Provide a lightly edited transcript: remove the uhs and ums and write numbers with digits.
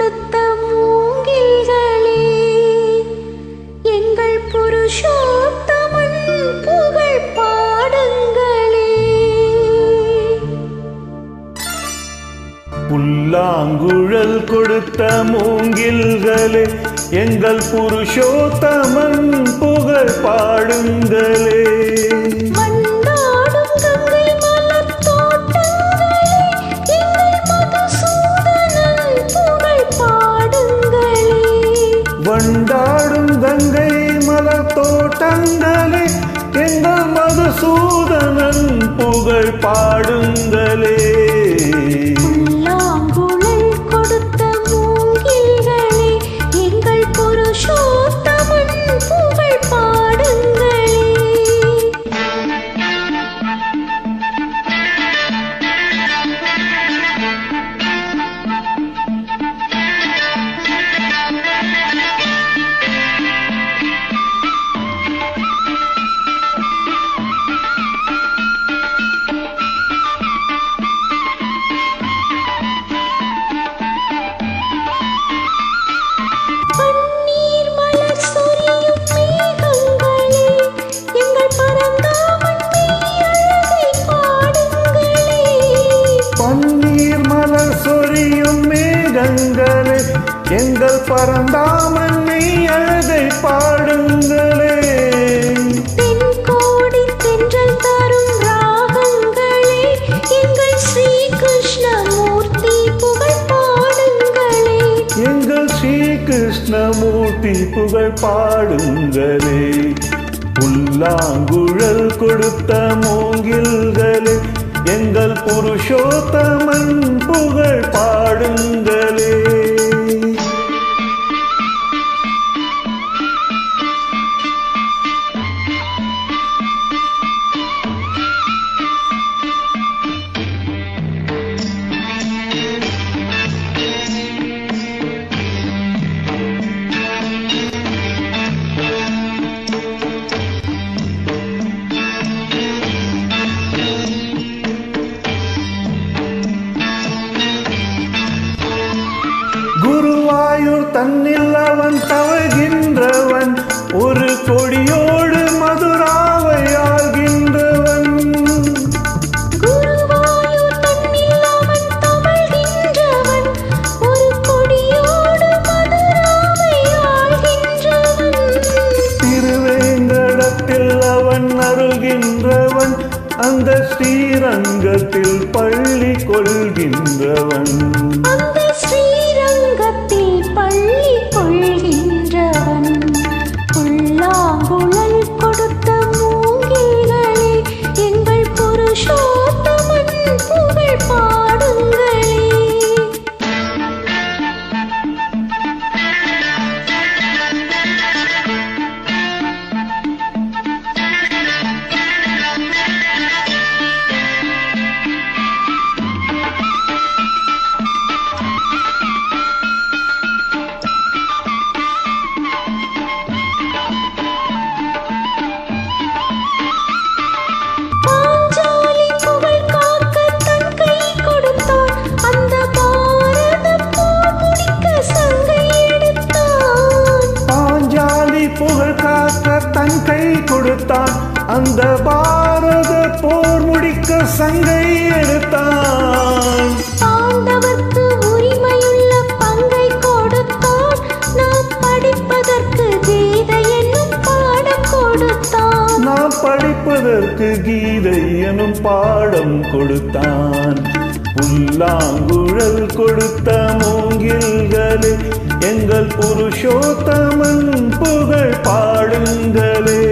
கொடுத்த மூங்கில்களே, எங்கள் புருஷோத்தமன் புகழ் பாடுங்களே. புல்லாங்குழல் கொடுத்த மூங்கில்களே, எங்கள் புருஷோத்தமன் புகழ் பாடுங்களே. வண்டாடும் கங்கை மலர் தோட்டங்களே, எங்கள் மதுசூதனன் புகழ் பாடுங்களே. வண்டாடும் கங்கை மலர் தோட்டங்களே, எங்கள் மதுசூதனன் புகழ் பாடுங்களே. புல்லாங்குழல் கொடுத்த மூங்கில்களே, எங்கள் புருஷோத்தமன் புகழ் பாடுங்களே. பன்னீர் மலர் சொரியும் மேகங்களே, எங்கள் பரந்தாமன் மெய்யழகை பாடுங்களே. பன்னீர் மலர் சொரியும் மேகங்களே, எங்கள் பரந்தாமன் மெய்யழகை பாடுங்களே. தென்கோடி தென்றல் தரும் ராகங்களே, எங்கள் ஸ்ரீ கிருஷ்ணமூர்த்தி புகழ் பாடுங்களே. எங்கள் ஸ்ரீ கிருஷ்ணமூர்த்தி புகழ் பாடுங்களே. புல்லாங்குழல் கொடுத்த மூங்கில்களே, எங்கள் புருஷோத்தமன் புகழ் பாடுங்களே. குருவாயூர் தன்னில் அவன் தவழ்கின்றவன், ஒரு கொடியோடு மதுராவை ஆள்கின்றவன். குருவாயூர் தன்னில் அவன் தவழ்கின்றவன், ஒரு கொடியோடு மதுராவை ஆள்கின்றவன். திருவேங்கடத்தில் அவன் அருள்கின்றவன், அந்த ஸ்ரீரங்கத்தில் பள்ளி கொள்கின்றவன். அந்த ஸ்ரீரங்கத்தில் பள்ளி கொள்கின்றவன். புல்லாங்குழல் கொடுத்த மூங்கில்களே, எங்கள் புருஷோத்தமன் புகழ் பாடுங்களே. பாஞ்சாலி புகழ் காக்க தன் கை கொடுத்தான், அந்த பாரத போர் முடிக்க சங்கை எடுத்தான். பாஞ்சாலி புகழ் காக்க தன் கை கொடுத்தான், அந்த பாரத போர் முடிக்க சங்கை எடுத்தான். பாண்டவர்க்கு உரிமையுள்ள பங்கை கொடுத்தான், நாம் படிப்பதற்கு கீதை என்னும் பாடம் கொடுத்தான். நாம் படிப்பதற்கு கீதை எனும் பாடம் கொடுத்தான். புல்லாங்குழல் கொடுத்த மூங்கில்களே, எங்கள் புருஷோத்தமன் புகழ் பாடுங்களே.